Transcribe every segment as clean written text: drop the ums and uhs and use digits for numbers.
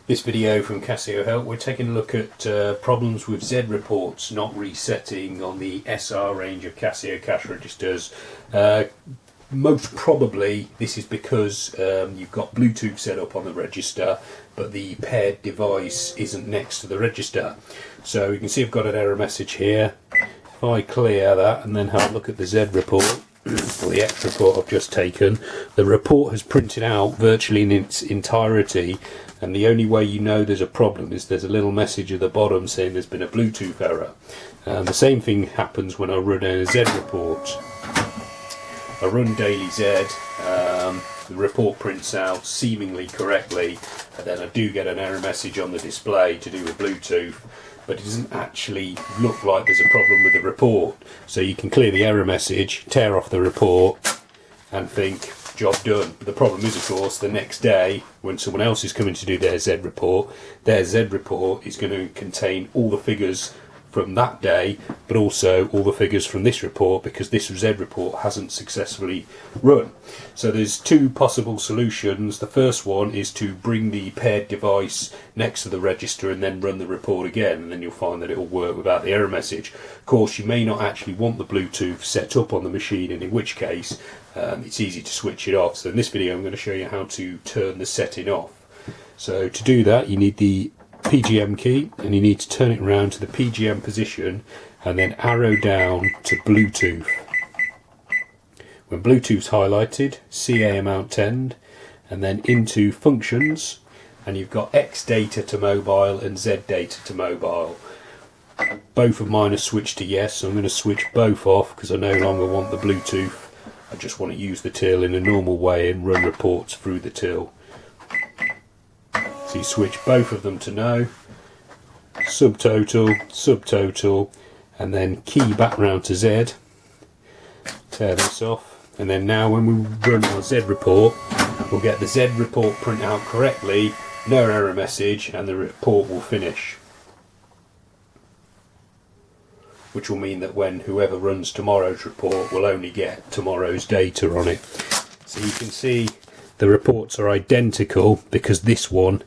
This video from Casio Help, we're taking a look at problems with Z reports not resetting on the SR range of Casio cash registers. Most probably this is because you've got Bluetooth set up on the register, but the paired device isn't next to the register. So you can see I've got an error message here. If I clear that and then have a look at the Z report, or the X report I've just taken, the report has printed out virtually in its entirety, and the only way you know there's a problem is there's a little message at the bottom saying there's been a Bluetooth error. The same thing happens when I run a Z report. I run daily Z, the report prints out seemingly correctly, and then I do get an error message on the display to do with Bluetooth, but it doesn't actually look like there's a problem with the report. So you can clear the error message, tear off the report and think, job done. But the problem is, of course, the next day when someone else is coming to do their Z report is going to contain all the figures from that day, but also all the figures from this report, because this Z report hasn't successfully run. So there's two possible solutions. The first one is to bring the paired device next to the register and then run the report again, and then you'll find that it will work without the error message. Of course, you may not actually want the Bluetooth set up on the machine, and in which case it's easy to switch it off. So in this video I'm going to show you how to turn the setting off. So to do that, you need the PGM key, and you need to turn it around to the PGM position and then arrow down to Bluetooth. When Bluetooth's highlighted, CA amount end, and then into functions, and you've got X data to mobile and Z data to mobile. Both of mine are switched to yes, so I'm going to switch both off because I no longer want the Bluetooth. I just want to use the till in a normal way and run reports through the till. So you switch both of them to no, subtotal, subtotal, and then key back round to Z, tear this off, and then now when we run our Z report, we'll get the Z report print out correctly, no error message, and the report will finish. Which will mean that when whoever runs tomorrow's report will only get tomorrow's data on it. So you can see the reports are identical because this one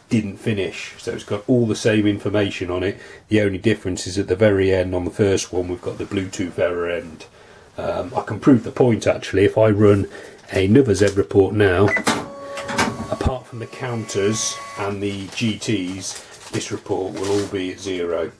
didn't finish, so it's got all the same information on it. The only difference is at the very end on the first one we've got the Bluetooth error end. I can prove the point actually. If I run another Z report now, apart from the counters and the GTs, this report will all be at 0.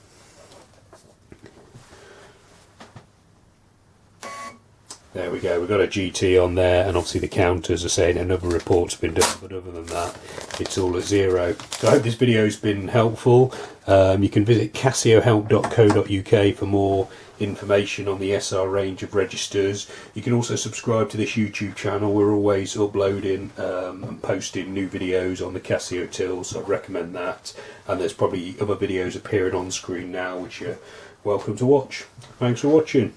There we go, we've got a GT on there, and obviously the counters are saying another report's been done, but other than that, it's all at 0. So I hope this video's been helpful. You can visit casiohelp.co.uk for more information on the SR range of registers. You can also subscribe to this YouTube channel. We're always uploading and posting new videos on the Casio till, so I'd recommend that. And there's probably other videos appearing on screen now, which you're welcome to watch. Thanks for watching.